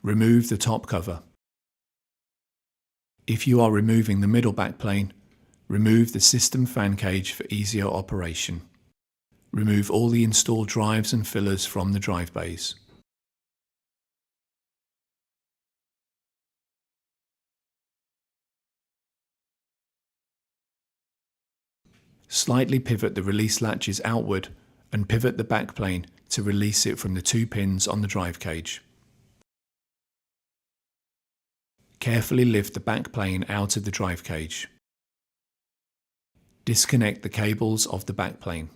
Remove the top cover. If you are removing the middle backplane, remove the system fan cage for easier operation. Remove all the installed drives and fillers from the drive bays. Slightly pivot the release latches outward and pivot the backplane to release it from the 2 pins on the drive cage. Carefully lift the backplane out of the drive cage. Disconnect the cables of the backplane.